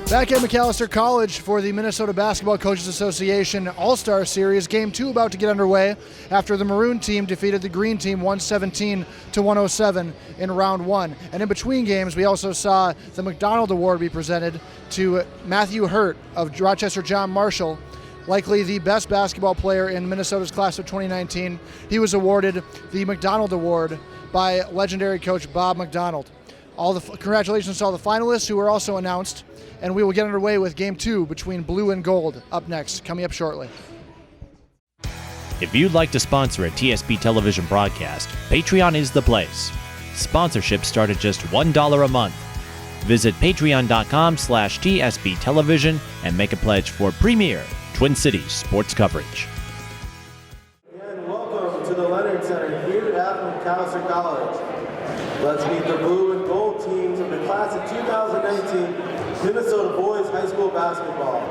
Back at Macalester College for the Minnesota Basketball Coaches Association All-Star Series. Game 2 about to get underway after the Maroon team defeated the Green team 117-107 in round 1. And in between games, we also saw the McDonald Award be presented to Matthew Hurt of Rochester John Marshall, likely the best basketball player in Minnesota's class of 2019. He was awarded the McDonald Award by legendary coach Bob McDonald. Congratulations to all the finalists who were also announced. And we will get underway with Game 2 between Blue and Gold up next, coming up shortly. If you'd like to sponsor a TSP television broadcast, Patreon is the place. Sponsorships start at just $1 a month. Visit patreon.com/TSP television and make a pledge for premier Twin Cities sports coverage. And welcome to the Leonard Center here at Macalester College. Let's meet the Blue and Gold teams of the class of 2019 Minnesota Boys High School Basketball.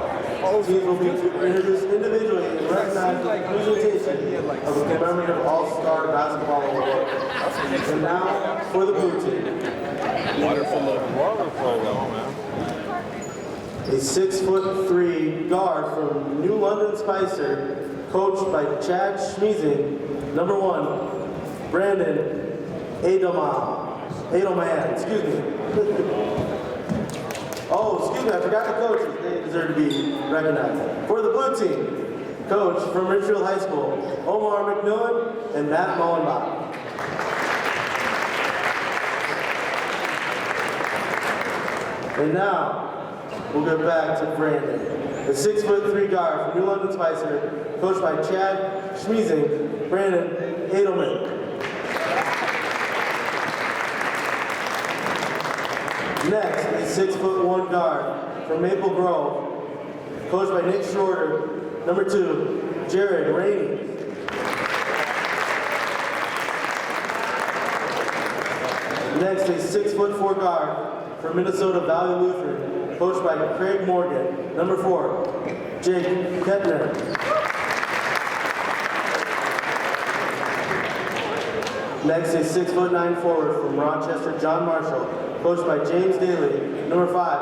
Teams will be introduced individually and recognized with the presentation of the commemorative All-Star Basketball Award. And now for the Blue team. Wonderful little water polo, man. A 6'3" guard from New London Spicer, coached by Chad Schmeezing. Number 1, Brandon ADELMAN, excuse me. Oh, excuse me, I forgot the coaches. They deserve to be recognized. For the Blue team, coach from Richfield High School, Omar McMillan and Matt Mullenbach. And now, we'll go back to Brandon, the 6'3" guard from New London Spicer, coached by Chad Schmeezing, Brandon ADELMAN. Next, a 6'1" guard from Maple Grove, coached by Nick Shorter. Number 2, RAINEY. Next, a 6'4" guard from Minnesota Valley Lutheran, coached by Craig Morgan. Number 4, KETTNER. Next, a 6'9" forward from Rochester John Marshall, coached by James Daly. Number 5,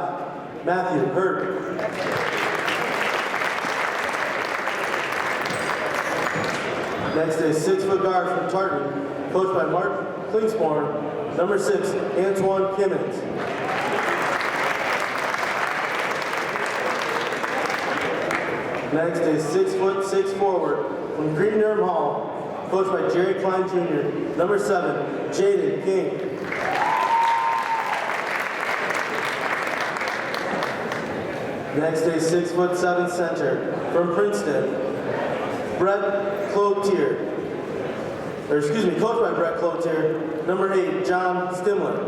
Matthew Hurt. Next, a 6-foot guard from Tartan, coached by Mark Klingsborn. Number 6, ANTWAN KIMMONS. Next, a 6'6" forward from CRETIN-DERHAM, coached by Jerry Klein Jr. Number 7, JAEDEN King. Next, a 6'7" center from Princeton, coached by Brett Cloutier. Number 8, John STIMMLER.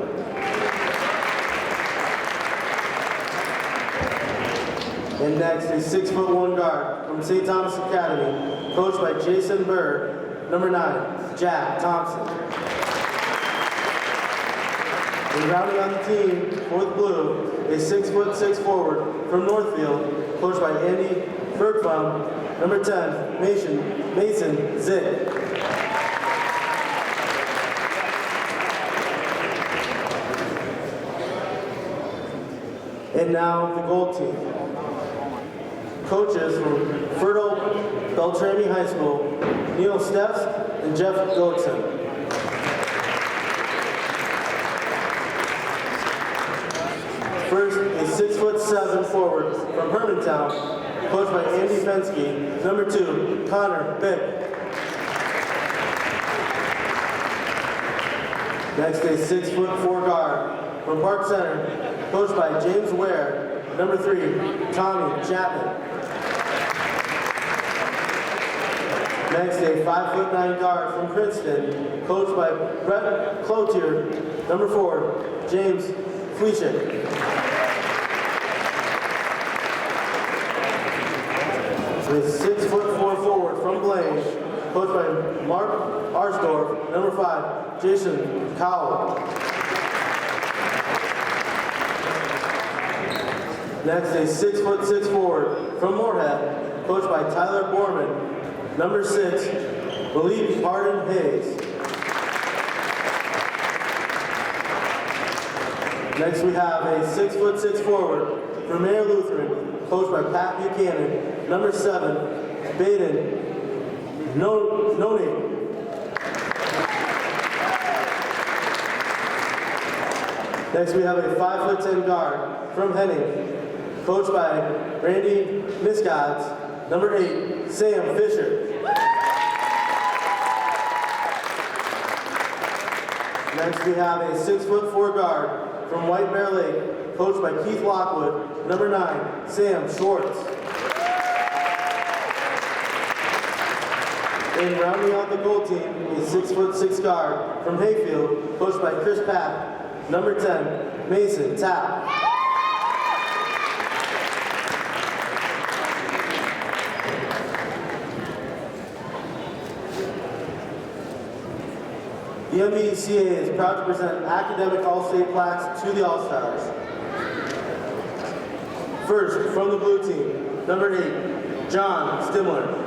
And next, a 6'1" guard from St. Thomas Academy, coached by Jason Burr. Number 9, Jack Thompson. And rounding on the team for the Blue, a 6'6" forward from Northfield, coached by Andy Bergbaum. Number 10, Mason ZICK. And now the Gold team. Coaches from Fertile Beltrami High School, Neil Steffs and Jeff Gullickson. First, a 6'7" forward from Hermantown, coached by Andy Fensky. Number 2, Connor Bick. Next, a 6'4" guard from Park Center, coached by James Ware. Number 3, Tommy Chapman. Next, a 5'9" guard from Princeton, coached by Brett Cloutier. Number 4, James FLICEK. A 6'4" forward from Blaine, coached by Mark Arsdorf. Number 5, Jason KAUL. Next, a 6'6" forward from Moorhead, coached by Tyler Borman. Number 6, MALEECK HARDEN-HAYES. Next we have a 6'6" forward from Mayor Lutheran, coached by Pat Buchanan. Number 7, BADEN, no name. Next we have a 5'10" guard from Henning, coached by Randy Misgods. Number 8, Sam Fisher. Next we have a 6'4" guard from White Bear Lake, coached by Keith Lockwood. Number 9, Sam Schwartz. And rounding out the goal team, a 6'6" guard from Hayfield, coached by Chris Papp. Number 10, Mason Tapp. The MVCA is proud to present academic All-State plaques to the All-Stars. First, from the blue team, number 8, John Stimmler.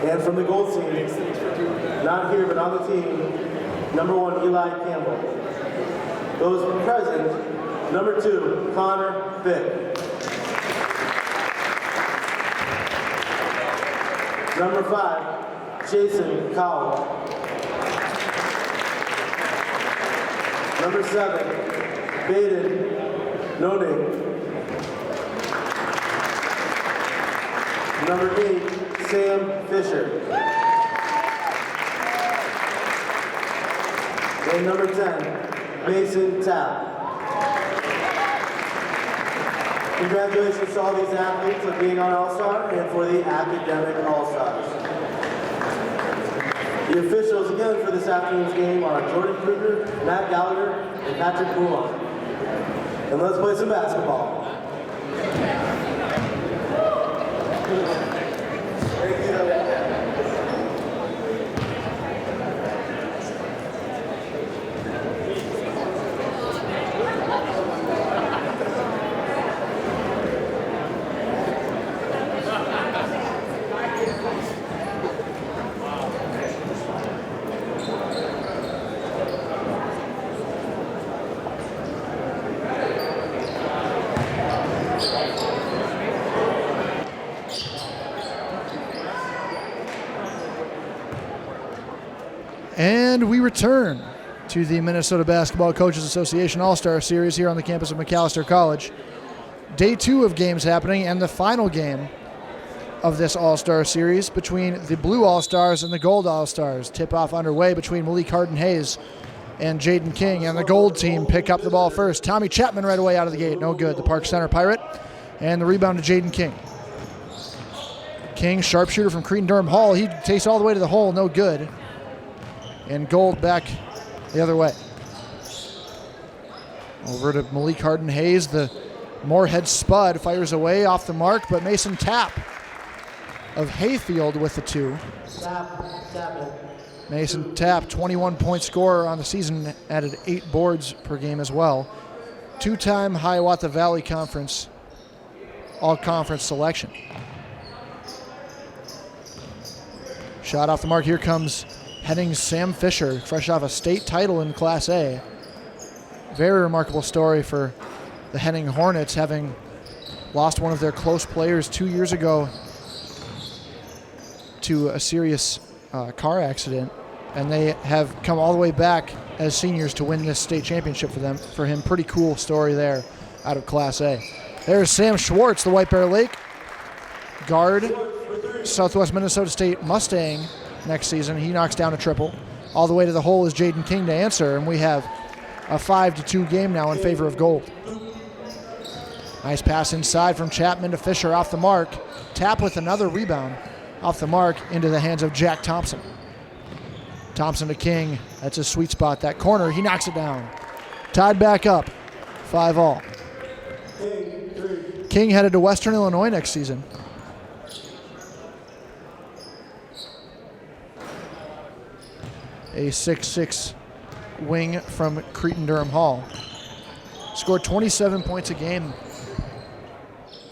And from the gold team, not here but on the team, number 1, Eli Campbell. Those present, number 2, Connor Fick. Number 5, Jason KAUL. Number 7, BADEN, no name. Number 8, Sam Fisher. And number 10, Mason Tapp. Congratulations to all these athletes for being on All-Star and for the academic All-Stars. The officials again for this afternoon's game are Jordan Kruger, Matt Gallagher, and Patrick Poulon. And let's play some basketball. And we return to the Minnesota Basketball Coaches Association All-Star Series here on the campus of Macalester College. Day 2 of games happening, and the final game of this All-Star Series between the Blue All-Stars and the Gold All-Stars. Tip-off underway between MALEECK HARDEN-HAYES and JAEDEN King, and the Gold team pick up the ball first. Tommy CHATMAN right away out of the gate, no good. The Park Center Pirate, and the rebound to JAEDEN King. King, sharpshooter from CRETIN-DERHAM Hall. He takes all the way to the hole, no good. And Gold back the other way. Over to MALEECK HARDEN-HAYES. The Moorhead Spud fires away off the mark, but Mason Tapp of Hayfield with the 2. Mason Tapp, 21-point scorer on the season, added 8 boards per game as well. 2-time Hiawatha Valley Conference All-Conference selection. Shot off the mark. Here comes Henning's Sam Fisher, fresh off a state title in Class A. Very remarkable story for the Henning Hornets, having lost one of their close players 2 years ago to a serious car accident, and they have come all the way back as seniors to win this state championship for him. Pretty cool story there out of Class A. There's Sam Schwartz, the White Bear Lake guard, Southwest Minnesota State Mustang next season. He knocks down a triple. All the way to the hole is JAEDEN King to answer, and we have a 5-2 game now in favor of Gold. Nice pass inside from CHATMAN to Fisher off the mark. Tapp with another rebound off the mark into the hands of Jack Thompson. Thompson to King. That's a sweet spot. That corner, he knocks it down. Tied back up, 5-all. King headed to Western Illinois next season. A 6'6" wing from CRETIN-DERHAM Hall. Scored 27 points a game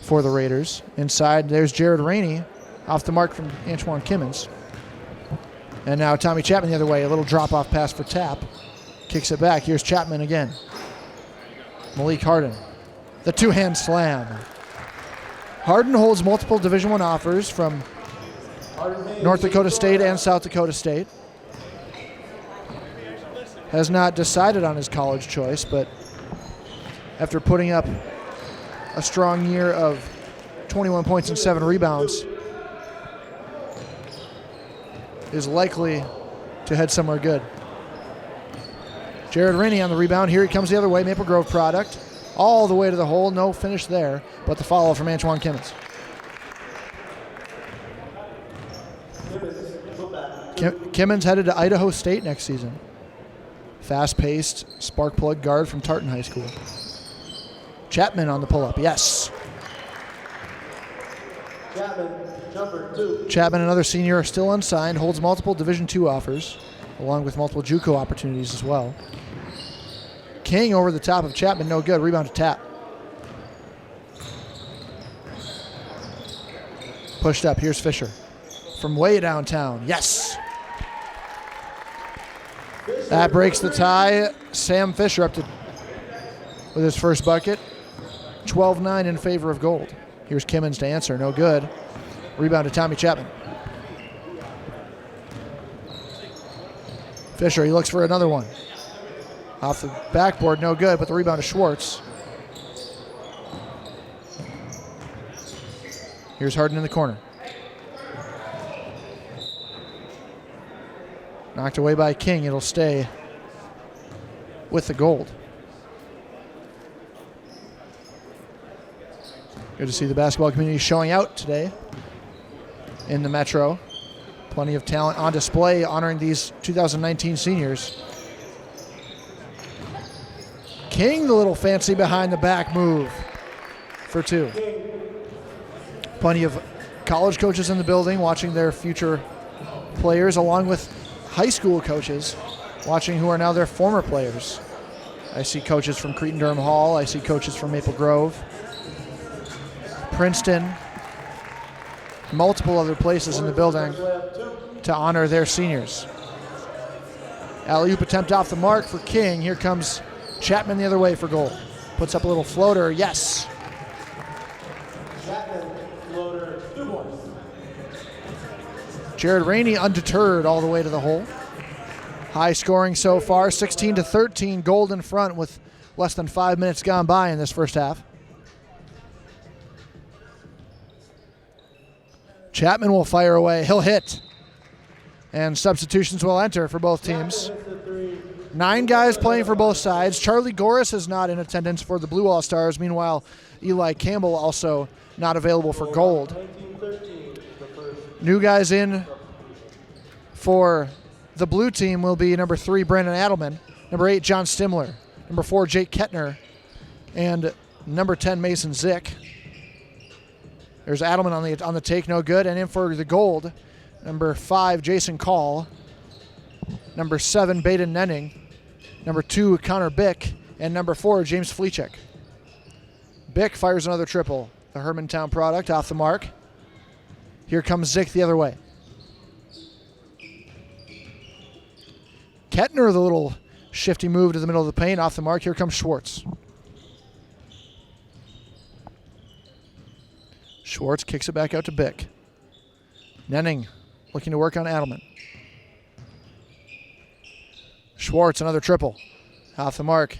for the Raiders. Inside, there's Jared Rainey off the mark from ANTWAN KIMMONS. And now Tommy Chapman the other way. A little drop-off pass for Tap. Kicks it back. Here's Chapman again. MALEECK Harden. The two-hand slam. Harden holds multiple Division I offers from North Dakota State and South Dakota State. Has not decided on his college choice, but after putting up a strong year of 21 points and 7 rebounds, is likely to head somewhere good. Jared Rainey on the rebound. Here he comes the other way. Maple Grove product. All the way to the hole. No finish there, but the follow from ANTWAN KIMMONS. KIMMONS headed to Idaho State next season. Fast-paced, spark plug guard from Tartan High School. Chapman on the pull-up. Yes. Chapman, jumper 2. Chapman, another senior, still unsigned, holds multiple Division II offers, along with multiple JUCO opportunities as well. King over the top of Chapman, no good. Rebound to Tap. Pushed up. Here's Fisher from way downtown. Yes. That breaks the tie. Sam Fisher up to with his first bucket. 12-9 in favor of Gold. Here's KIMMONS to answer. No good. Rebound to Tommy Chapman. Fisher, he looks for another one. Off the backboard, no good, but the rebound to Schwartz. Here's Harden in the corner. Knocked away by King. It'll stay with the Gold. Good to see the basketball community showing out today in the Metro. Plenty of talent on display honoring these 2019 seniors. King, the little fancy behind the back move for 2. Plenty of college coaches in the building watching their future players, along with high school coaches watching who are now their former players. I see coaches from CRETIN-DERHAM Hall. I see coaches from Maple Grove, Princeton, multiple other places in the building to honor their seniors. Alley-oop attempt off the mark for King. Here comes Chapman the other way for Gold. Puts up a little floater. Yes. Chapman, floater, 2 points. Jared Rainey undeterred all the way to the hole. High scoring so far, 16-13, Gold in front with less than 5 minutes gone by in this first half. Chapman will fire away. He'll hit. And substitutions will enter for both teams. 9 guys playing for both sides. Charlie GORRES is not in attendance for the Blue All-Stars. Meanwhile, Eli Campbell also not available for Gold. New guys in for the blue team will be number 3, Brandon ADELMAN, number 8, John STIMMLER, number 4, Jake KETTNER, and number 10, Mason ZICK. There's ADELMAN on the take, no good. And in for the Gold, number 5, Jason KAUL, number 7, BADEN Nenning, number 2, Connor BICH, and number 4, James FLICEK. BICH fires another triple. The Hermantown product off the mark. Here comes ZICK the other way. KETTNER, the little shifty move to the middle of the paint, off the mark. Here comes Schwartz. Schwartz kicks it back out to BICH. Nenning looking to work on ADELMAN. Schwartz, another triple. Off the mark.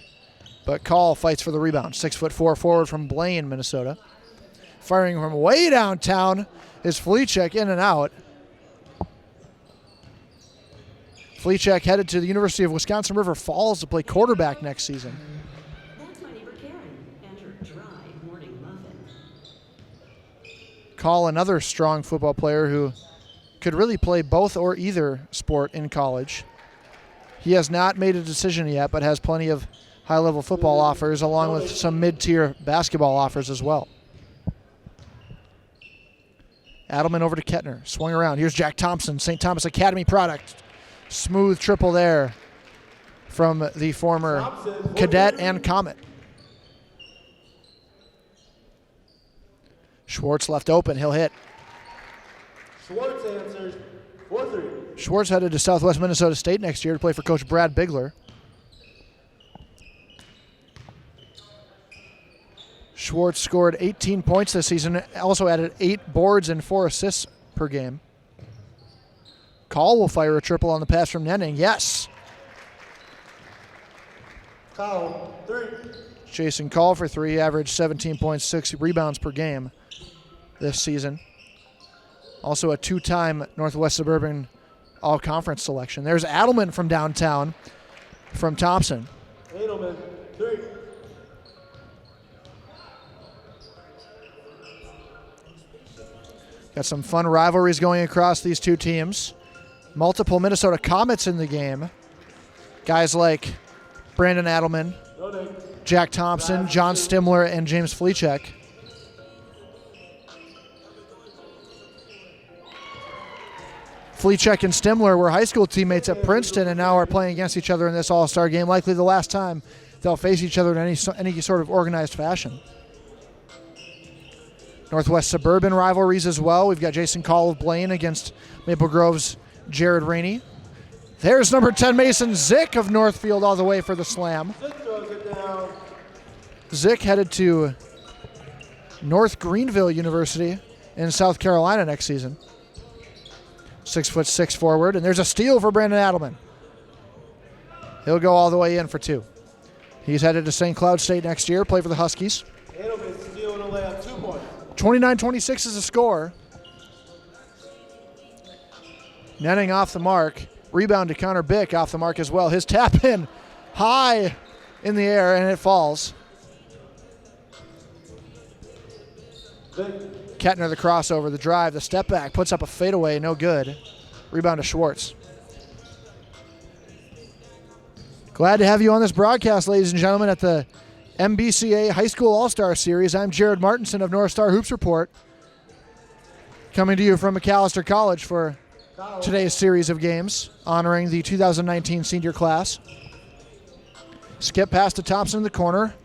But KAUL fights for the rebound. 6'4" forward from Blaine, Minnesota. Firing from way downtown is FLICEK, in and out. FLICEK headed to the University of Wisconsin River Falls to play quarterback next season. That's my neighbor Karen and her dry morning muffin. KAUL, another strong football player who could really play both or either sport in college. He has not made a decision yet, but has plenty of high-level football offers, along with some mid-tier basketball offers as well. ADELMAN over to KETTNER. Swung around. Here's Jack Thompson, St. Thomas Academy product. Smooth triple there from the former Cadet and Comet. Schwartz left open. He'll hit. Schwartz answers. 4-3. Schwartz headed to Southwest Minnesota State next year to play for Coach Brad Bigler. Schwartz scored 18 points this season, also added 8 boards and 4 assists per game. KAUL will fire a triple on the pass from Nenning. Yes. KAUL, 3. Jason KAUL for 3, averaged 17.6 rebounds per game this season. Also a 2-time Northwest Suburban All-Conference selection. There's ADELMAN from downtown from Thompson. ADELMAN, 3. Got some fun rivalries going across these two teams. Multiple Minnesota Comets in the game. Guys like Brandon ADELMAN, Jack Thompson, John STIMMLER, and James FLICEK. FLICEK and STIMMLER were high school teammates at Princeton and now are playing against each other in this All-Star game, likely the last time they'll face each other in any sort of organized fashion. Northwest Suburban rivalries as well. We've got Jason KAUL of BLAINE against Maple Grove's Jared RAINEY. There's number 10 Mason ZICK of Northfield all the way for the slam. ZICK headed to North Greenville University in South Carolina next season. 6'6" forward, and there's a steal for Brandon ADELMAN. He'll go all the way in for 2. He's headed to St. Cloud State next year, play for the Huskies. ADELMAN steal and a layup, 2 points. 29-26 is the score. Nenning off the mark. Rebound to Connor Bick off the mark as well. His tap in high in the air and it falls. KETTNER the crossover, the drive, the step back, puts up a fadeaway, no good. Rebound to Schwartz. Glad to have you on this broadcast, ladies and gentlemen, at the MBCA High School All-Star Series. I'm Jared Martinson of Northstar Hoops Report, coming to you from Macalester College for today's series of games, honoring the 2019 senior class. Skip pass to Thompson in the corner.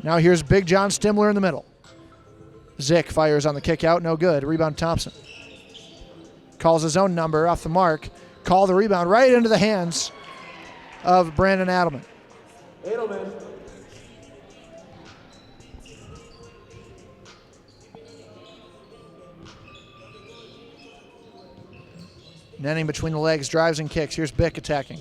Now here's Big John STIMMLER in the middle. ZICK fires on the kick out, no good. Rebound Thompson. Calls his own number off the mark. KAUL the rebound right into the hands of Brandon ADELMAN. ADELMAN. Nenning between the legs, drives and kicks. Here's Bick attacking.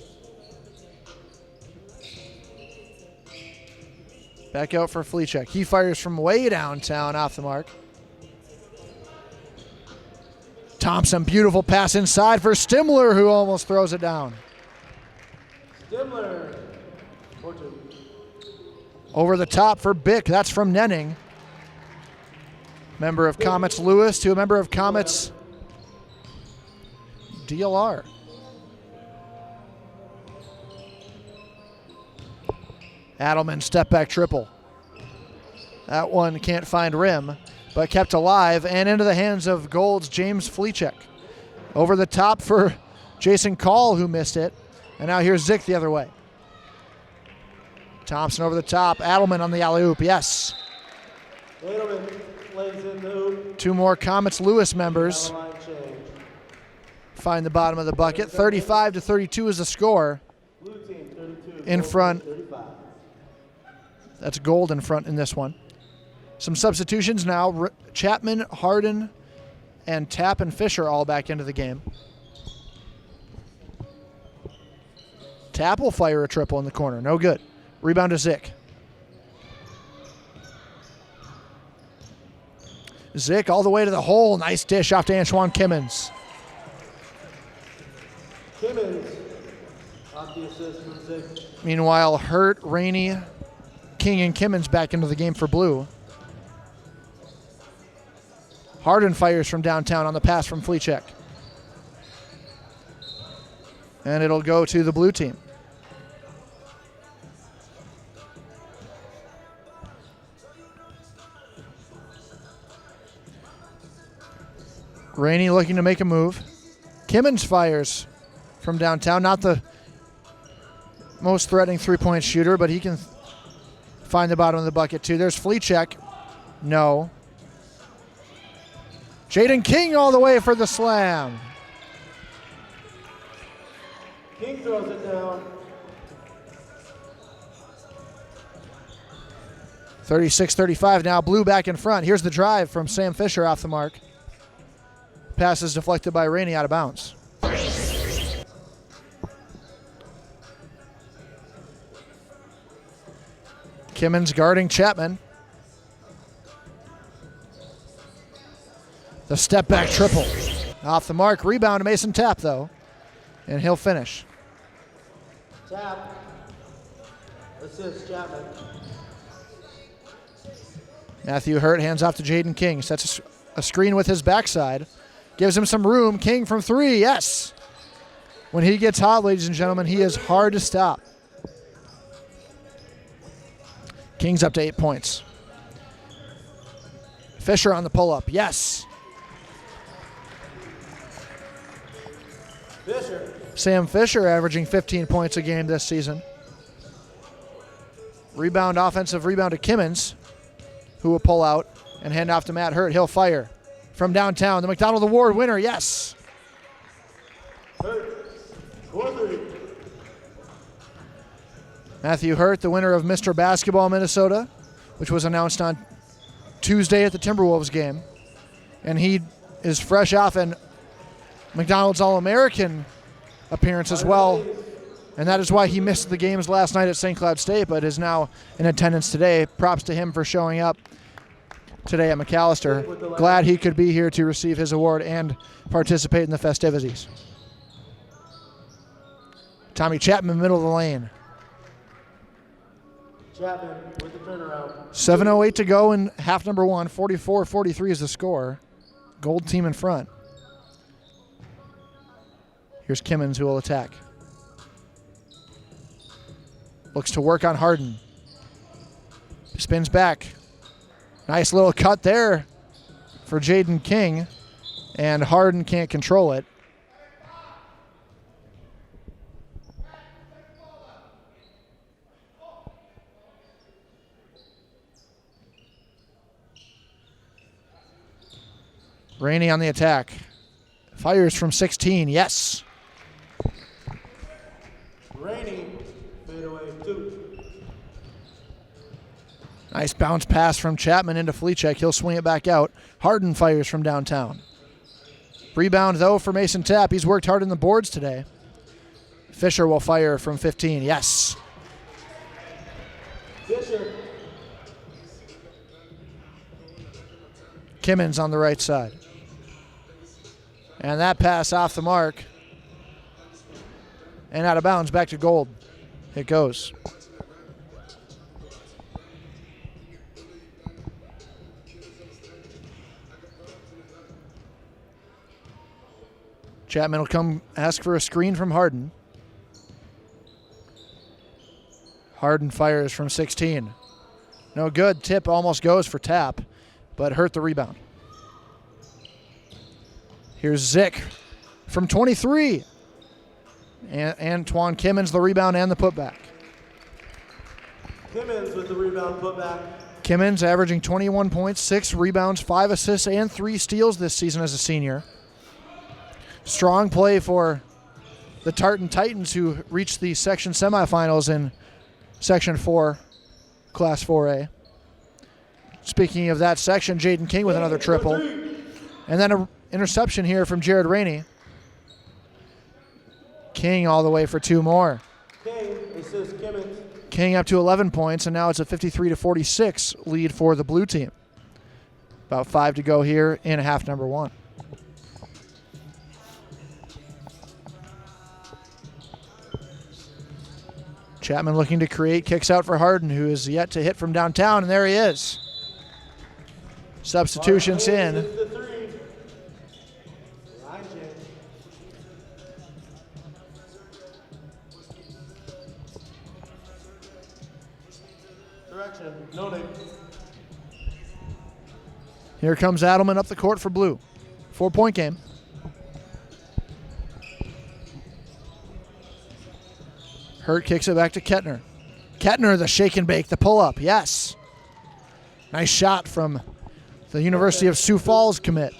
Back out for FLICEK. He fires from way downtown off the mark. Thompson, beautiful pass inside for STIMMLER, who almost throws it down. STIMMLER. 4-2. Over the top for Bick. That's from Nenning. Member of Comets Lewis to a member of Comets DLR. ADELMAN step back triple. That one can't find rim, but kept alive and into the hands of Gold's James FLICEK. Over the top for Jason KAUL, who missed it. And now here's ZICK the other way. Thompson over the top. ADELMAN on the alley-oop. Yes. ADELMAN lays in the hoop. 2 more Comets Lewis members find the bottom of the bucket. 35-32 is the score. Blue team 32. In front. 35. That's Gold in front in this one. Some substitutions now. Chapman, Harden, and Tapp and Fisher all back into the game. Tapp will fire a triple in the corner. No good. Rebound to ZICK. ZICK all the way to the hole. Nice dish off to ANTWAN KIMMONS. KIMMONS off the assist from ZICK. Meanwhile, Hurt, Rainey, King, and KIMMONS back into the game for Blue. Harden fires from downtown on the pass from FLICEK. And it'll go to the Blue team. Rainey looking to make a move. KIMMONS fires from downtown. Not the most threatening three-point shooter, but he can find the bottom of the bucket too. There's FLICEK. No. Jaden King all the way for the slam. King throws it down. 36-35 now. Blue back in front. Here's the drive from Sam Fisher off the mark. Pass is deflected by Rainey out of bounds. Kimmons guarding Chatman. The step back triple. Off the mark. Rebound to Mason Tapp though. And he'll finish. Tap. Assist Chapman. Matthew Hurt hands off to Jaden King. Sets a screen with his backside. Gives him some room. King from three. Yes. When he gets hot, ladies and gentlemen, he is hard to stop. King's up to 8 points. Fisher on the pull-up. Yes. Fisher. Sam Fisher averaging 15 points a game this season. Rebound, offensive rebound to Kimmons, who will pull out and hand off to Matt Hurt. He'll fire from downtown. The McDonald Award winner, yes. Hurt. 4-3. Matthew Hurt, the winner of Mr. Basketball Minnesota, which was announced on Tuesday at the Timberwolves game. And he is fresh off an McDonald's All-American appearance as well. And that is why he missed the games last night at St. Cloud State, but is now in attendance today. Props to him for showing up today at Macalester. Glad he could be here to receive his award and participate in the festivities. Tommy Chapman, middle of the lane. Chapman with the turnaround. 7:08 to go in half number one. 44-43 is the score. Gold team in front. Here's Kimmons who will attack. Looks to work on Harden. Spins back. Nice little cut there for Jaden King. And Harden can't control it. Rainey on the attack. Fires from 16, yes. Rainey, fadeaway 2. Nice bounce pass from Chapman into FLICEK. He'll swing it back out. Harden fires from downtown. Rebound, though, for Mason Tapp. He's worked hard on the boards today. Fisher will fire from 15, yes. Fisher. Kimmons on the right side. And that pass off the mark. And out of bounds, back to Gold. It goes. Chapman will come ask for a screen from Harden. Harden fires from 16. No good. Tip almost goes for Tapp, but hurt the rebound. Here's ZICK from 23. Antwan Kimmons the rebound and the putback. Kimmons with the rebound putback. Kimmons averaging 21 points, 6 rebounds, 5 assists, and 3 steals this season as a senior. Strong play for the Tartan Titans, who reached the section semifinals in Section 4, Class 4A. Speaking of that section, Jaden King with another triple. And then an interception here from Jared Rainey. King all the way for 2 more. King assists Kimmons. King up to 11 points, and now it's a 53-46 lead for the blue team. About 5 to go here in half number one. Chapman looking to create, kicks out for Harden, who is yet to hit from downtown, and there he is. Substitutions in. The 3. Direction, noted. Here comes Adelman up the court for blue. 4-point game. Hurt kicks it back to KETTNER. KETTNER, the shake and bake, the pull-up, yes. Nice shot from the University of Sioux Falls commit.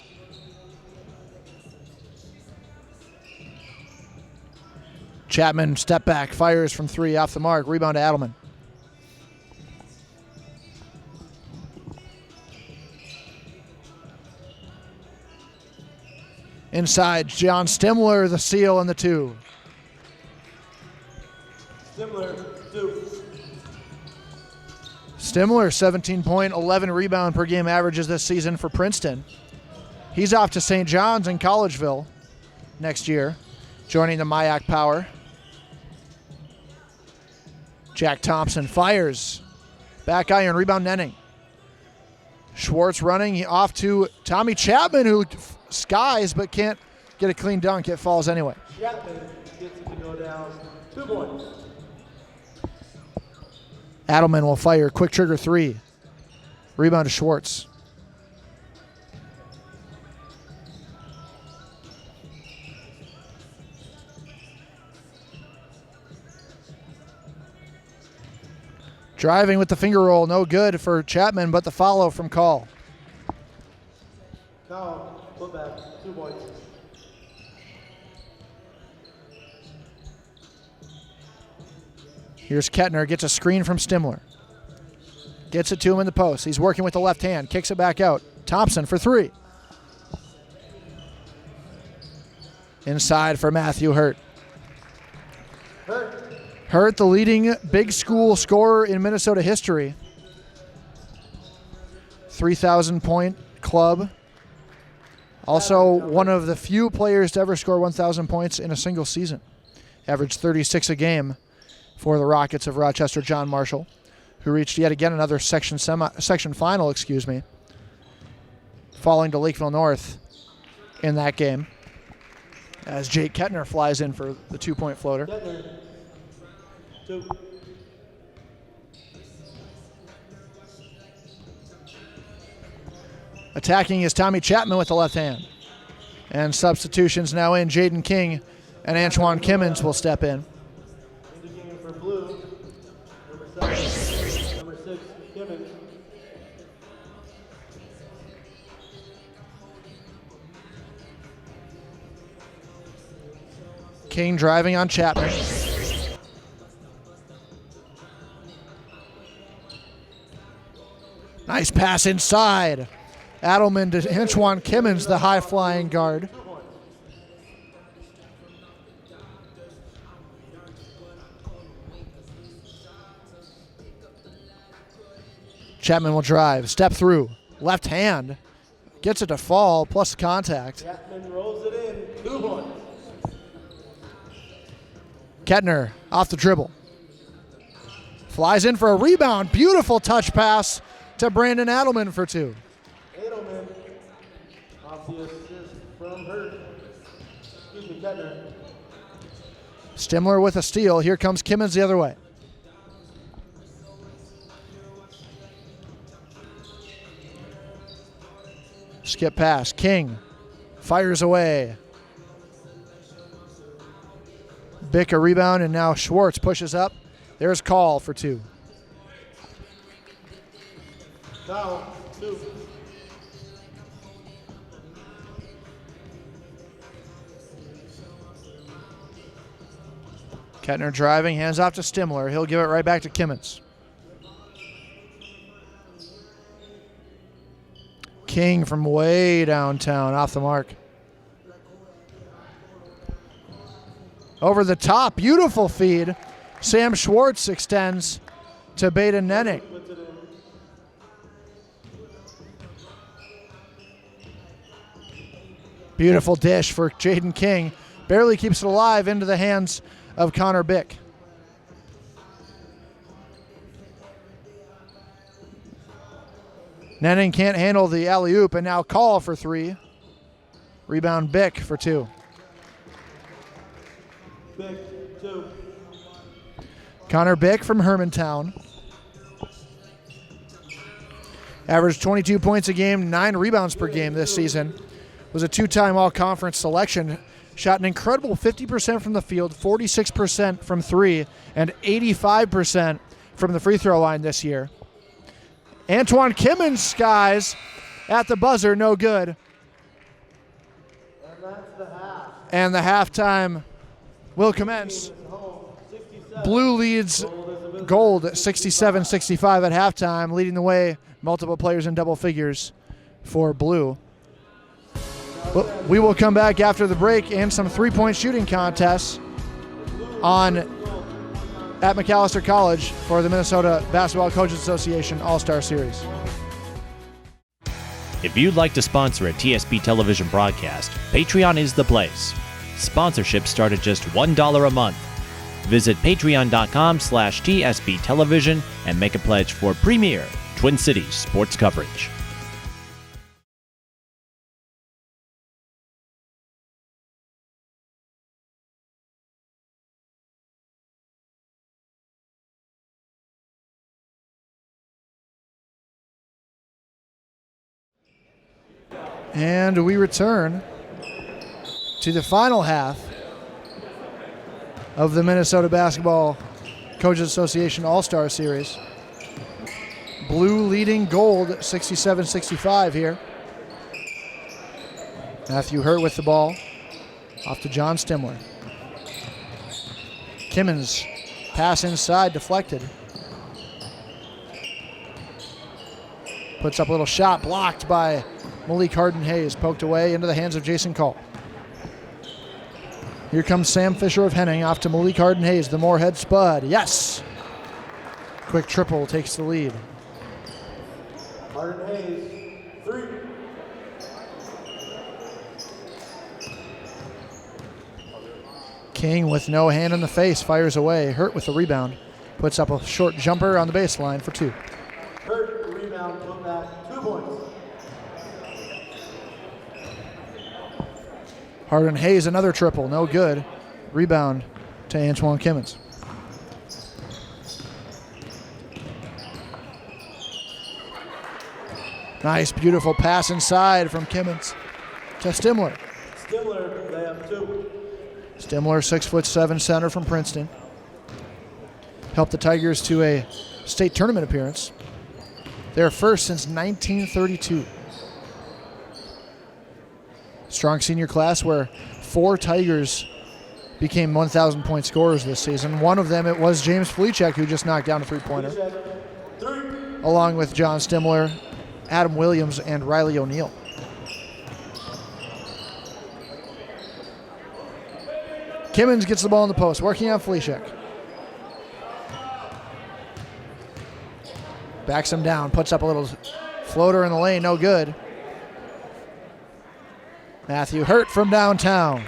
Chatman step back, fires from 3 off the mark. Rebound to ADELMAN. Inside, John STIMMLER, the seal and the 2. STIMMLER, 2. STIMMLER, 17-point, 11 rebound per game averages this season for Princeton. He's off to St. John's in Collegeville next year, joining the MALEECK Power. Jack Thompson fires. Back iron, rebound Nenning. Schwartz running off to Tommy Chatman, who skies but can't get a clean dunk. It falls anyway. Chatman gets it to go down. 2 points. ADELMAN will fire. Quick trigger 3. Rebound to Schwartz. Driving with the finger roll, no good for Chatman, but the follow from KAUL. KAUL, put back, 2 points. Here's KETTNER, gets a screen from STIMMLER. Gets it to him in the post. He's working with the left hand, kicks it back out. Thompson for 3. Inside for Matthew Hurt. Hurt, the leading big school scorer in Minnesota history. 3,000-point club. Also one of the few players to ever score 1,000 points in a single season. Averaged 36 a game for the Rockets of Rochester. John Marshall, who reached yet again another section final, falling to Lakeville North in that game, as Jake KETTNER flies in for the 2-point floater. KETTNER, 2. Attacking is Tommy Chatman with the left hand. And substitutions now in. Jaden King and ANTWAN KIMMONS will step in. Indicating for blue, number 7, number 6, KIMMONS. King driving on Chatman. Nice pass inside. ADELMAN to ANTWAN KIMMONS, the high-flying guard. Chatman will drive, step through, left hand, gets it to fall, plus contact. Chatman rolls it in, 2 points. KETTNER off the dribble. Flies in for a rebound. Beautiful touch pass to Brandon ADELMAN for 2. ADELMAN off the assist from Hurt. KETTNER. STIMMLER with a steal. Here comes KIMMONS the other way. Skip pass. King fires away. BICH a rebound, and now Schwartz pushes up. There's KAUL for 2. KAUL, 2. KETTNER driving, hands off to STIMMLER. He'll give it right back to KIMMONS. King from way downtown, off the mark. Over the top, beautiful feed. Sam Schwartz extends to BADEN Nenning. Beautiful dish for Jaden King. Barely keeps it alive into the hands of Connor BICH. Nenning can't handle the alley-oop, and now KAUL for 3. Rebound BICH for 2. BICH, 2. Connor BICH from Hermantown. Averaged 22 points a game, 9 rebounds per game this season. Was a 2-time all-conference selection. Shot an incredible 50% from the field, 46% from 3, and 85% from the free throw line this year. ANTWAN KIMMONS skies at the buzzer, no good. And that's the half. And the halftime will commence. Blue leads gold 67-65 at halftime, leading the way, multiple players in double figures for blue. We will come back after the break and some three-point shooting contests at Macalester College for the Minnesota Basketball Coaches Association All-Star Series. If you'd like to sponsor a TSP television broadcast, Patreon is the place. Sponsorships start at just $1 a month. Visit patreon.com/TSP television and make a pledge for premier Twin Cities sports coverage. And we return to the final half of the Minnesota Basketball Coaches Association All-Star Series. Blue leading gold 67-65 here. Matthew Hurt with the ball. Off to John Stimler. Kimmons, pass inside, deflected. Puts up a little shot, blocked by MALEECK HARDEN-HAYES, poked away into the hands of Jason KAUL. Here comes Sam Fisher of Henning, off to MALEECK HARDEN-HAYES, the Moorhead Spud. Yes! Quick triple takes the lead. Harden-Hayes, 3. King with no hand in the face, fires away. Hurt with the rebound. Puts up a short jumper on the baseline for 2. Hurt, rebound, put back, 2 points. Harden-Hayes, another triple, no good. Rebound to ANTWAN Kimmons. Nice, beautiful pass inside from Kimmons to Stimler. Stimler, they have 2. Stimler, 6'7" center from Princeton. Helped the Tigers to a state tournament appearance. Their first since 1932. Strong senior class where 4 Tigers became 1,000-point scorers this season. One of them, it was James FLICEK, who just knocked down a three-pointer. 3. Along with John Stimler, Adam Williams, and Riley O'Neal. Kimmons gets the ball in the post, working on FLICEK. Backs him down, puts up a little floater in the lane, no good. Matthew Hurt from downtown.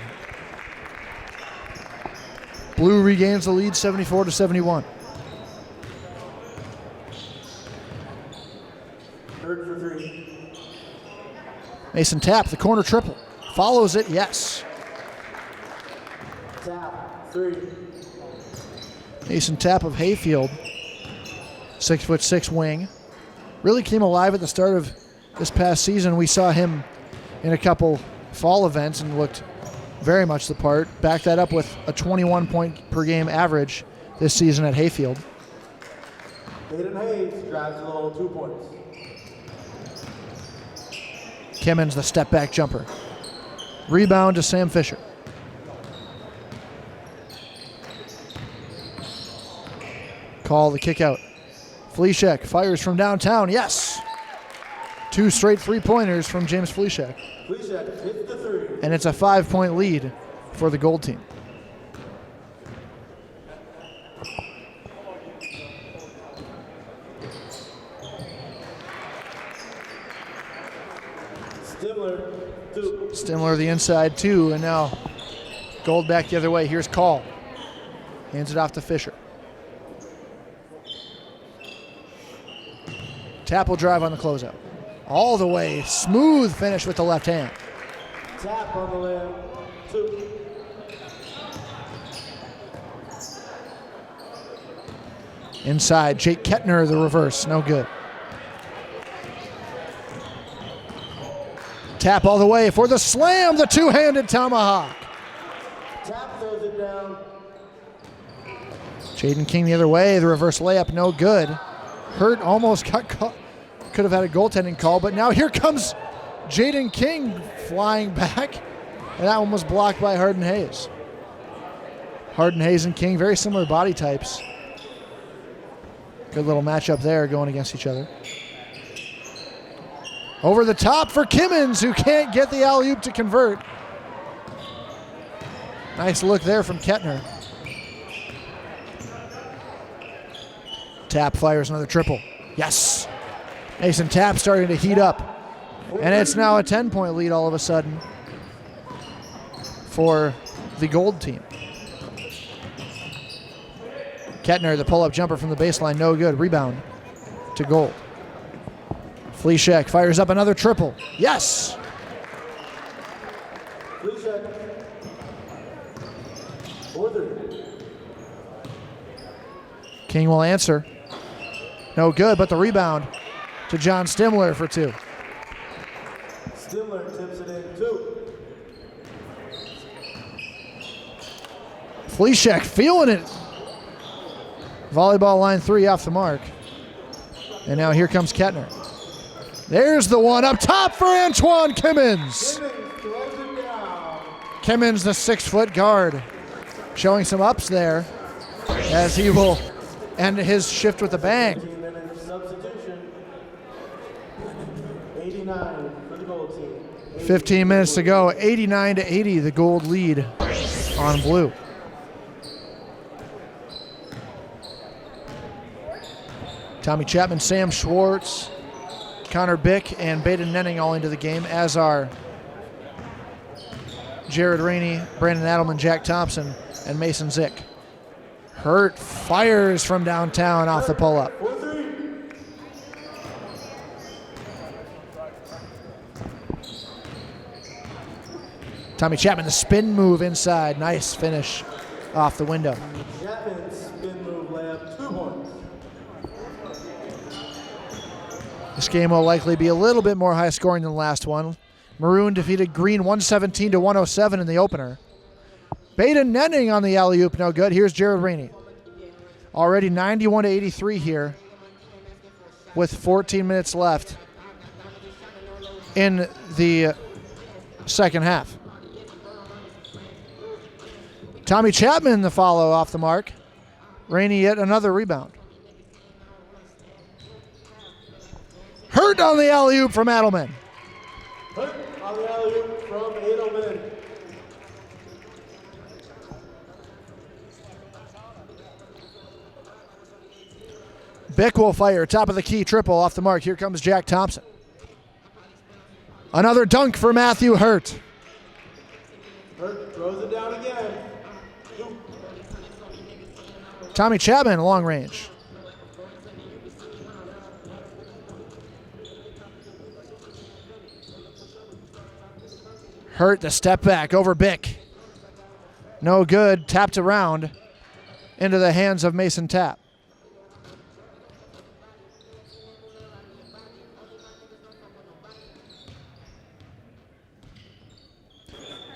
Blue regains the lead 74-71. Hurt for 3. Mason Tapp, the corner triple. Follows it, yes. Tap, 3. Mason Tapp of Hayfield, 6'6" wing. Really came alive at the start of this past season. We saw him in a couple fall events and looked very much the part. Back that up with a 21-point per game average this season at Hayfield. Hayes drives a little, 2 points. Kimmons, the step back jumper. Rebound to Sam Fisher. KAUL the kick out. FLICEK fires from downtown, yes! 2 straight three-pointers from James FLICEK. FLICEK hits the 3. And it's a 5-point lead for the gold team. Stimler, 2. Stimler the inside 2, and now gold back the other way. Here's KAUL. Hands it off to Fisher. Tapp will drive on the closeout. All the way, smooth finish with the left hand. Tap on the layup, 2. Inside, Jake KETTNER, the reverse, no good. Tapp all the way for the slam, the two-handed tomahawk. Tap throws it down. Jaden King the other way, the reverse layup, no good. Hurt almost got caught. Could have had a goaltending call, but now here comes Jaden King flying back, and that one was blocked by Harden-Hayes. Hayes and King, very similar body types. Good little matchup there going against each other. Over the top for KIMMONS, who can't get the alley-oop to convert. Nice look there from KETTNER. Tapp fires another triple. Yes! Mason Tapp starting to heat up. And it's now a 10-point lead all of a sudden for the gold team. KETTNER, the pull-up jumper from the baseline, no good. Rebound to gold. FLICEK fires up another triple. Yes! FLICEK. 4-3. King will answer. No good, but the rebound to John STIMMLER for 2. STIMMLER tips it in 2. FLICEK feeling it. Volleyball line 3 off the mark. And now here comes KETTNER. There's the one up top for ANTWAN KIMMONS. KIMMONS, the 6-foot guard, showing some ups there as he will end his shift with a bang. 15-minute substitution. 89 for the gold team. 15 minutes to go. 89-80, the gold lead on blue. Tommy Chapman, Sam Schwartz, Connor Bick, and Baden Nenning all into the game, as are Jared Rainey, Brandon Adelman, Jack Thompson, and Mason ZICK. Hurt fires from downtown off the pull-up. 4-3. Tommy Chapman, the spin move inside. Nice finish off the window. Chapman spin move layup, 2 points. This game will likely be a little bit more high scoring than the last one. Maroon defeated Green 117-107 in the opener. Baden Nenning on the alley-oop, no good. Here's Jared Rainey. Already 91-83 here with 14 minutes left in the second half. Tommy Chapman the follow off the mark. Rainey yet another rebound. Hurt on the alley-oop from Adelman. Hurt on the alley-oop from ADELMAN. Bick will fire, top of the key, triple off the mark. Here comes Jack Thompson. Another dunk for Matthew Hurt. Hurt throws it down again. Tommy Chapman, long range. Hurt the step back over Bick. No good, tapped around into the hands of Mason Tapp.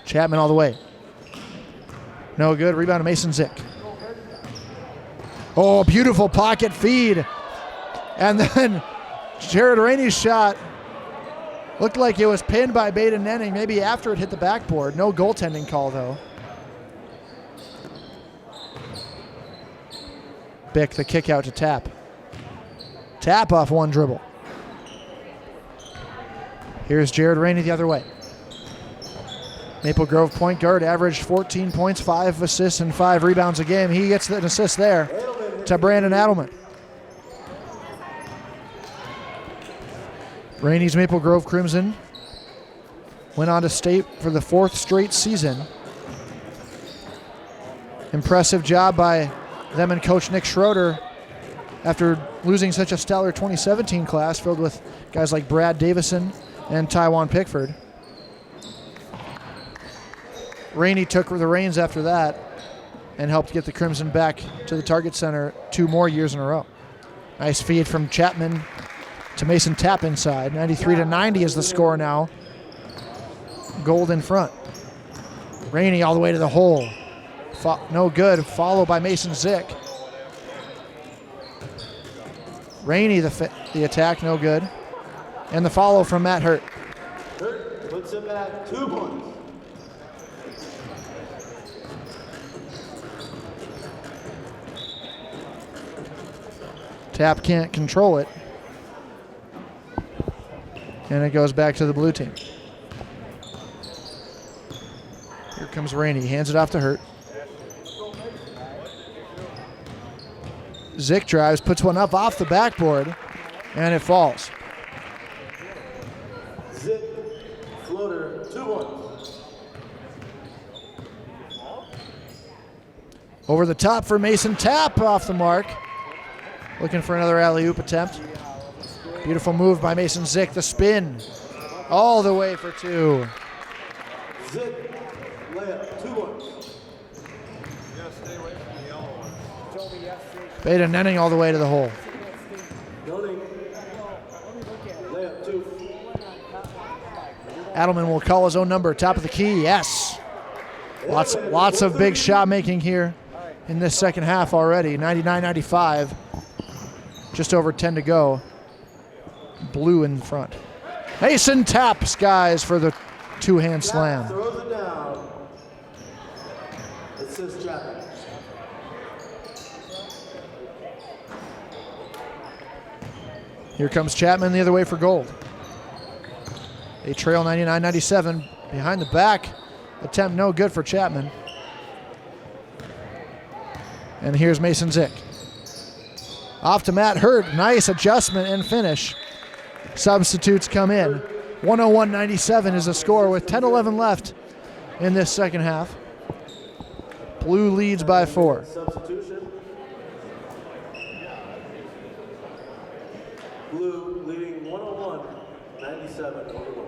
Chapman all the way. No good, rebound to Mason ZICK. Oh, beautiful pocket feed. And then Jared Rainey's shot looked like it was pinned by Baden Nenning, maybe after it hit the backboard. No goaltending call, though. Bick, the kick out to Tapp. Tapp off one dribble. Here's Jared Rainey the other way. Maple Grove point guard averaged 14 points, 5 assists, and 5 rebounds a game. He gets an assist there to Brandon Adelman. Rainey's Maple Grove Crimson went on to state for the 4th straight season. Impressive job by them and Coach Nick Schroeder after losing such a stellar 2017 class filled with guys like Brad Davison and Taiwan Pickford. Rainey took the reins after that and helped get the Crimson back to the Target Center 2 more years in a row. Nice feed from Chapman to Mason Tapp inside. 93-90 is the score now. Gold in front. Rainey all the way to the hole. No good. Followed by Mason ZICK. Rainey the attack, no good. And the follow from Matt Hurt. Hurt puts him at 2 points. Tap can't control it. And it goes back to the blue team. Here comes Rainey. Hands it off to Hurt. ZICK drives, puts one up off the backboard, and it falls. ZICK, floater, 2-1. Over the top for Mason. Tap off the mark. Looking for another alley-oop attempt. Beautiful move by Mason ZICK. The spin all the way for 2. ZICK, layup, 2-1. Baden netting all the way to the hole. Noting, layup, 2. Adelman will call his own number. Top of the key. Yes. Lots of big shot making here in this second half already. 99-95. Just over 10 to go. Blue in front. Mason taps, guys, for the two-hand slam. Throws it down. It says CHATMAN. Here comes CHATMAN the other way for gold. They trail 99-97. Behind the back. Attempt no good for CHATMAN. And here's Mason ZICK. Off to Matt Hurt. Nice adjustment and finish. Substitutes come in. 101-97 is the score with 10-11 left in this second half. Blue leads by 4. Substitution. Blue leading 101-97 over gold.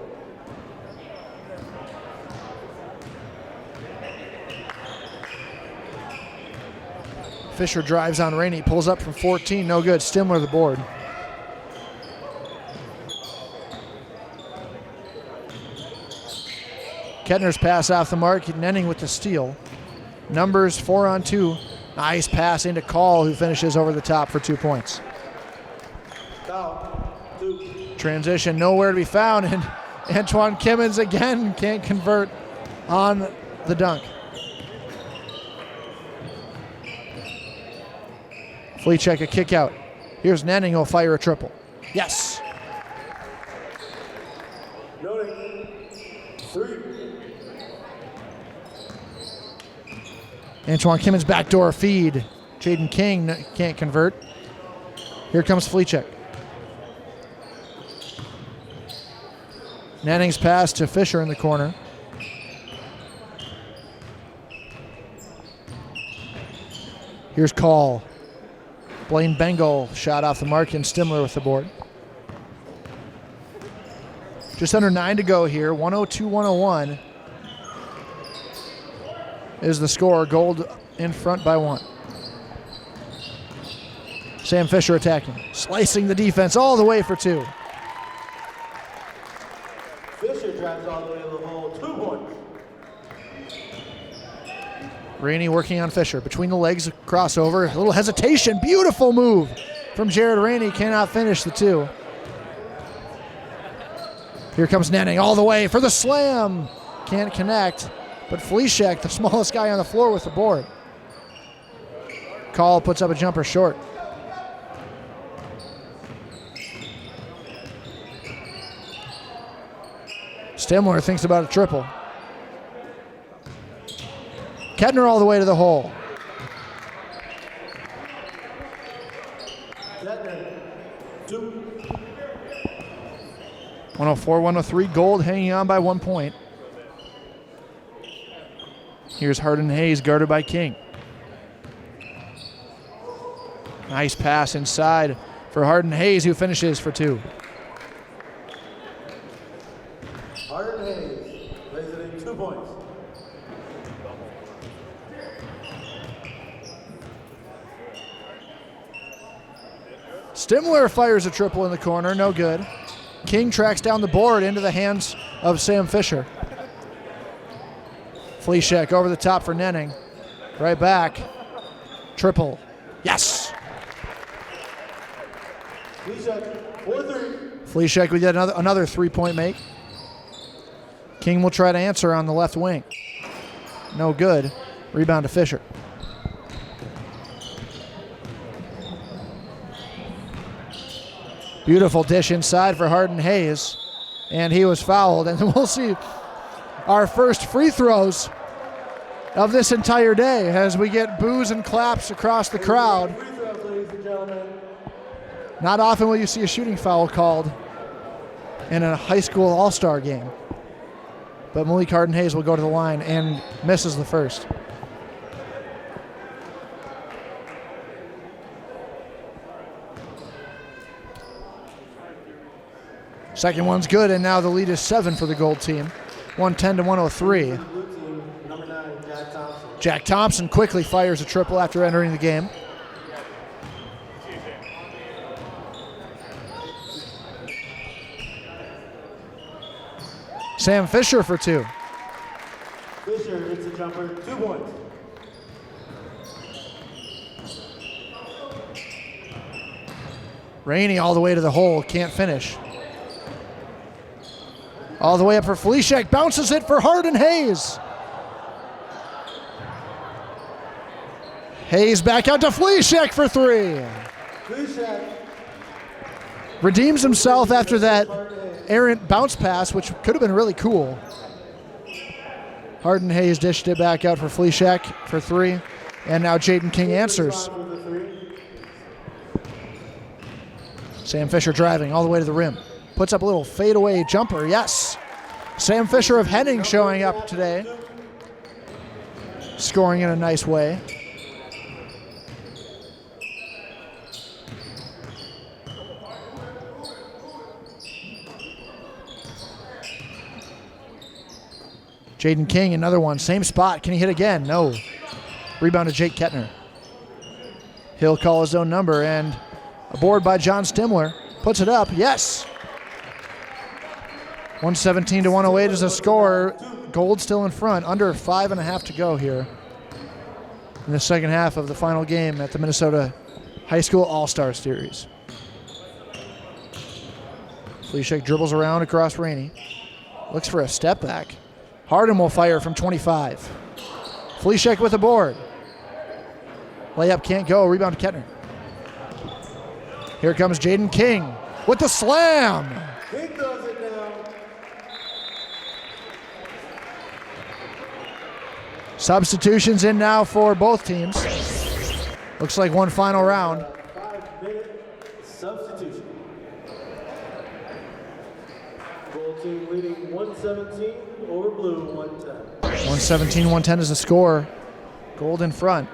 Fisher drives on Rainey, pulls up from 14, no good. Stimmler the board. Kettner's pass off the mark, Nenning with the steal. Numbers 4-on-2. Nice pass into KAUL, who finishes over the top for 2 points. KAUL, 2. Transition nowhere to be found, and ANTWAN KIMMONS again can't convert on the dunk. FLICEK a kick out. Here's Nenning, will fire a triple. Yes. Noting, 3. ANTWAN KIMMONS backdoor feed. Jaden King can't convert. Here comes FLICEK. Nenning's pass to Fisher in the corner. Here's KAUL. Blaine Bengal shot off the mark, and Stimmler with the board. Just under 9 to go here. 102-101 is the score. Gold in front by 1. Sam Fisher attacking. Slicing the defense all the way for 2. Fisher drives all the way to the hole, 2 points. Rainey working on Fisher. Between the legs, crossover. A little hesitation. Beautiful move from Jared Rainey. Cannot finish the 2. Here comes Nenning all the way for the slam. Can't connect. But FLICEK, the smallest guy on the floor, with the board. KAUL puts up a jumper short. Stimmler thinks about a triple. KETTNER all the way to the hole. KETTNER, 2. 104-103, gold hanging on by 1 point. Here's HARDEN-HAYES guarded by King. Nice pass inside for HARDEN-HAYES, who finishes for 2. HARDEN-HAYES lays it in 2 points. Stimmler fires a triple in the corner, no good. King tracks down the board into the hands of Sam Fisher. FLICEK over the top for Nenning. Right back. Triple. Yes! FLICEK, 4-3. FLICEK with yet another 3-point make. King will try to answer on the left wing. No good. Rebound to Fisher. Beautiful dish inside for HARDEN-HAYES, and he was fouled. And we'll see our first free throws of this entire day as we get boos and claps across the crowd. Free throws, ladies and gentlemen. Not often will you see a shooting foul called in a high school all-star game. But MALEECK HARDEN-HAYES will go to the line and misses the first. Second one's good, and now the lead is 7 for the gold team. 110 to 103. Blue team, number 9, Jack Thompson. Jack Thompson quickly fires a triple after entering the game. Sam Fisher for 2. Fisher hits a jumper, 2 points. Rainey all the way to the hole, can't finish. All the way up for FLICEK, bounces it for HARDEN-HAYES. Hayes back out to FLICEK for 3. FLICEK Redeems himself after that errant bounce pass, which could have been really cool. HARDEN-HAYES dished it back out for FLICEK for 3. And now Jaden King answers. Sam Fisher driving all the way to the rim. Puts up a little fadeaway jumper, yes. Sam Fisher of Henning showing up today. Scoring in a nice way. Jaden King, another one, same spot. Can he hit again? No. Rebound to Jake KETTNER. He'll call his own number, and a board by John Stimmler. Puts it up, yes. 117 to 108 is a score. Gold still in front, under 5.5 to go here in the second half of the final game at the Minnesota High School All-Star Series. FLICEK dribbles around across Rainey. Looks for a step back. Harden will fire from 25. FLICEK with a board. Layup can't go, rebound to KETTNER. Here comes Jaden King with the slam. King throws it down. Substitutions in now for both teams. Looks like one final round. 5-minute substitution. Gold team leading 117 over blue 110. 117-110 is the score. Gold in front.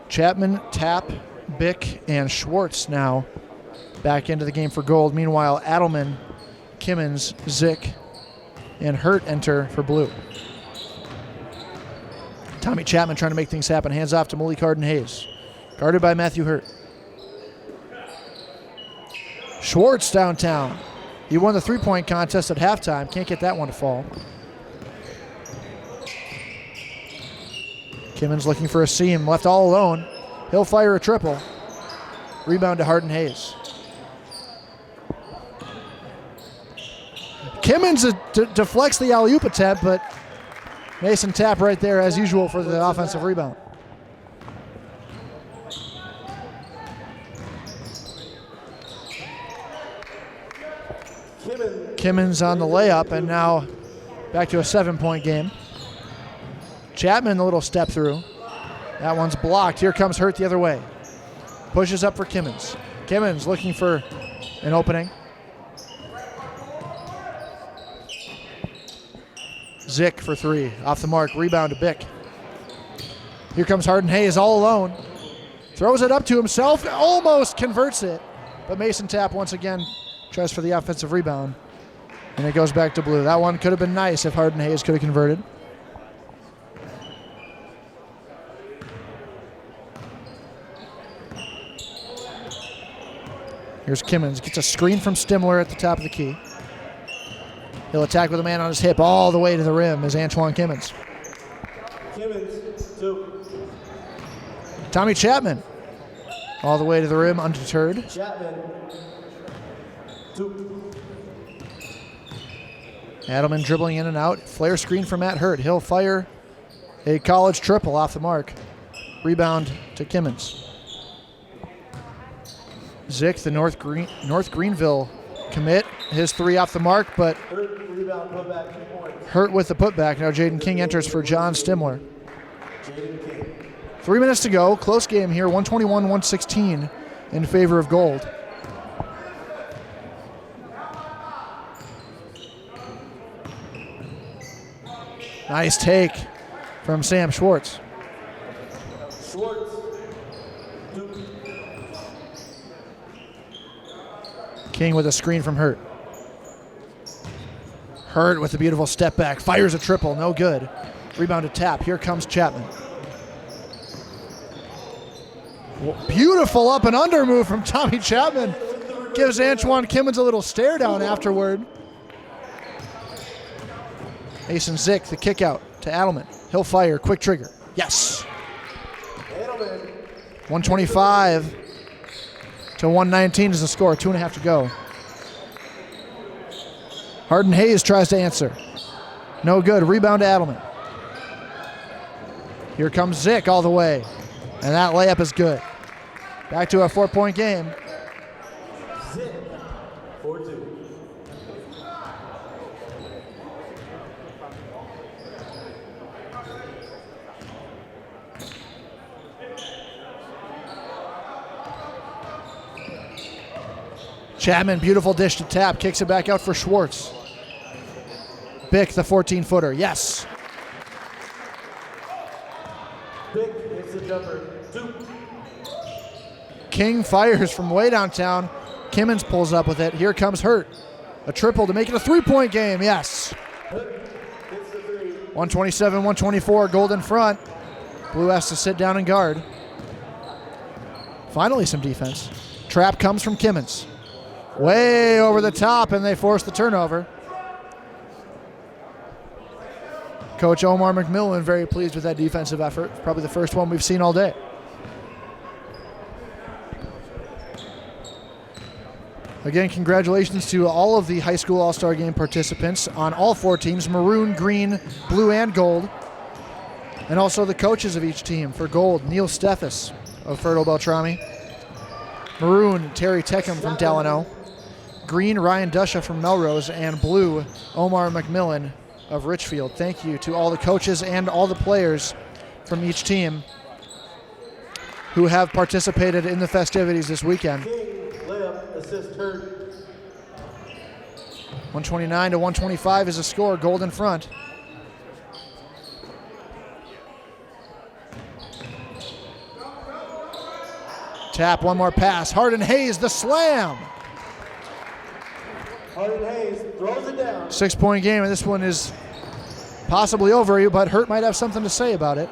Chapman, Tapp, Bick, and Schwartz now back into the game for gold. Meanwhile, ADELMAN, KIMMONS, ZICK, and Hurt enter for blue. Tommy Chapman trying to make things happen. Hands off to MALEECK HARDEN-HAYES. Guarded by Matthew Hurt. Schwartz downtown. He won the three-point contest at halftime. Can't get that one to fall. KIMMONS looking for a seam. Left all alone. He'll fire a triple. Rebound to HARDEN-HAYES. KIMMONS deflects the alley-oop attempt, but Mason Tapp right there as usual for the offensive rebound. KIMMONS on the layup, and now back to a 7-point game. Chapman a little step through. That one's blocked. Here comes Hurt the other way. Pushes up for KIMMONS. KIMMONS looking for an opening. ZICK for 3. Off the mark. Rebound to Bick. Here comes HARDEN-HAYES all alone. Throws it up to himself. Almost converts it. But Mason Tapp once again tries for the offensive rebound. And it goes back to blue. That one could have been nice if HARDEN-HAYES could have converted. Here's KIMMONS. Gets a screen from Stimmler at the top of the key. He'll attack with a man on his hip all the way to the rim is ANTWAN KIMMONS. KIMMONS, 2. Tommy Chapman all the way to the rim undeterred. Chapman, 2. ADELMAN dribbling in and out. Flare screen for Matt Hurt. He'll fire a college triple off the mark. Rebound to KIMMONS. ZICK, the North Greenville commit, his three off the mark, but Rebound, putback, 2 points. Hurt with the putback. Now Jaden King enters for John Stimmler. 3 minutes to go. Close game here, 121-116 in favor of Gold. Nice take from Sam Schwartz. Schwartz. King with a screen from Hurt. Hurt with a beautiful step back. Fires a triple. No good. Rebound to Tap. Here comes Chapman. Beautiful up and under move from Tommy Chapman. Gives Antwan KIMMONS a little stare down afterward. Mason ZICK, the kick out to ADELMAN. He'll fire. Quick trigger. Yes. 125 to 119 is the score. 2.5 to go. HARDEN-HAYES tries to answer. No good. Rebound to ADELMAN. Here comes ZICK all the way. And that layup is good. Back to a 4-point game. ZICK, 4-2. Chapman, beautiful dish to Tap. Kicks it back out for Schwartz. BICH, the 14-footer. Yes. BICH hits the jumper. 2. King fires from way downtown. KIMMONS pulls up with it. Here comes Hurt. A triple to make it a 3-point game. Yes. Hits the 3. 127-124. Gold in front. Blue has to sit down and guard. Finally some defense. Trap comes from KIMMONS. Way over the top, and they force the turnover. Coach Omar McMillan very pleased with that defensive effort. Probably the first one we've seen all day. Again, congratulations to all of the high school all-star game participants on all 4 teams, maroon, green, blue, and gold. And also the coaches of each team. For gold, Neil Steffes of Fertile Beltrami. Maroon, Terry Teckham from Delano. Green, Ryan Dusha from Melrose. And blue, Omar McMillan of Richfield. Thank you to all the coaches and all the players from each team who have participated in the festivities this weekend. King, layup, assist, Hurt. 129 to 125 is the score. Gold in front. Tap, one more pass. HARDEN-HAYES, the slam. HARDEN-HAYES throws it down. 6-point game, and this one is possibly over, but Hurt might have something to say about it.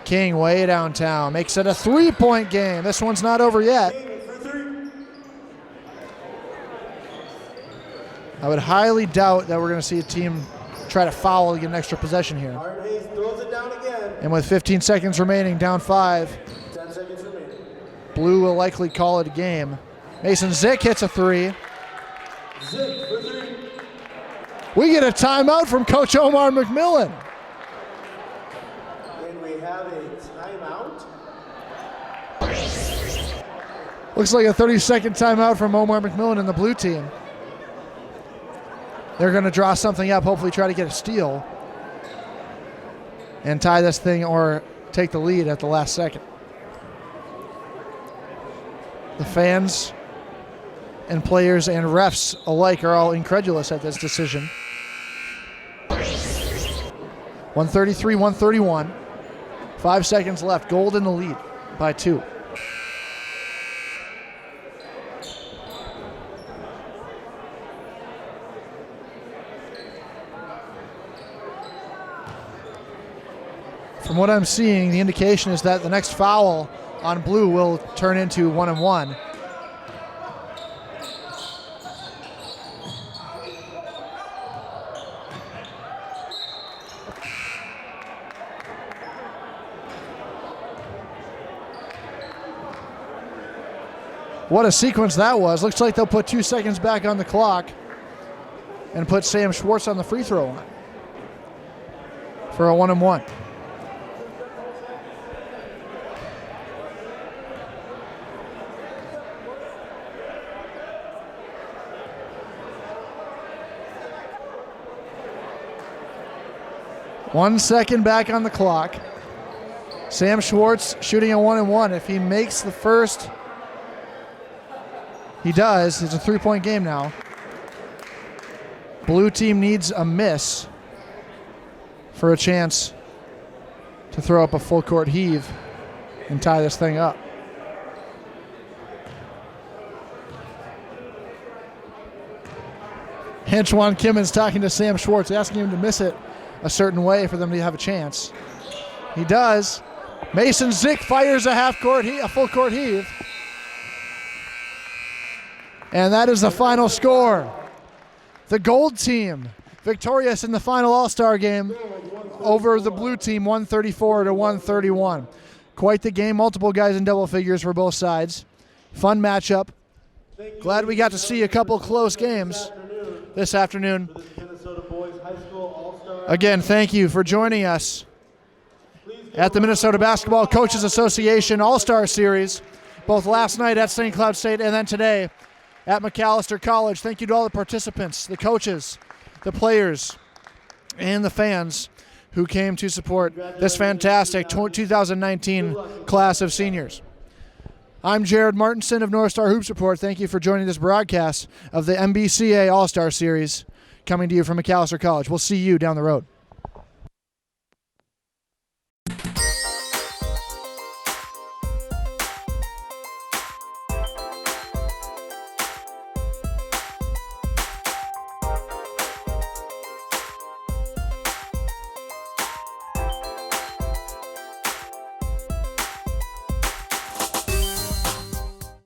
King way downtown makes it a 3-point game. This one's not over yet. King for 3. I would highly doubt that we're going to see a team try to foul to get an extra possession here. HARDEN-HAYES throws it down again. And with 15 seconds remaining, down 5, 10 seconds remaining. Blue will likely call it a game. Mason ZICK hits a 3. ZICK for 3. We get a timeout from Coach Omar McMillan. And we have a timeout. Looks like a 30-second timeout from Omar McMillan and the blue team. They're going to draw something up, hopefully try to get a steal and tie this thing or take the lead at the last second. The fans and players and refs alike are all incredulous at this decision. 133-131. 5 seconds left. Gold in the lead by 2. From what I'm seeing, the indication is that the next foul on blue will turn into 1-and-1. What a sequence that was. Looks like they'll put 2 seconds back on the clock and put Sam Schwartz on the free throw line for a 1-and-1. 1 second back on the clock. Sam Schwartz shooting a 1-and-1. If he makes the first, he does. It's a 3-point game now. Blue team needs a miss for a chance to throw up a full court heave and tie this thing up. Antoine Kimmons talking to Sam Schwartz, asking him to miss it a certain way for them to have a chance. He does. Mason ZICK fires a full court heave. And that is the final score. The gold team victorious in the final All-Star game over the blue team, 134-131. Quite the game, multiple guys in double figures for both sides. Fun matchup. Glad we got to see a couple close games this afternoon. Again, thank you for joining us at the Minnesota Basketball Coaches Association All-Star Series, both last night at St. Cloud State and then today at Macalester College. Thank you to all the participants, the coaches, the players, and the fans who came to support this fantastic 2019 class of seniors. I'm Jared Martinson of Northstar Hoops Report. Thank you for joining this broadcast of the MBCA All-Star Series, coming to you from Macalester College. We'll see you down the road.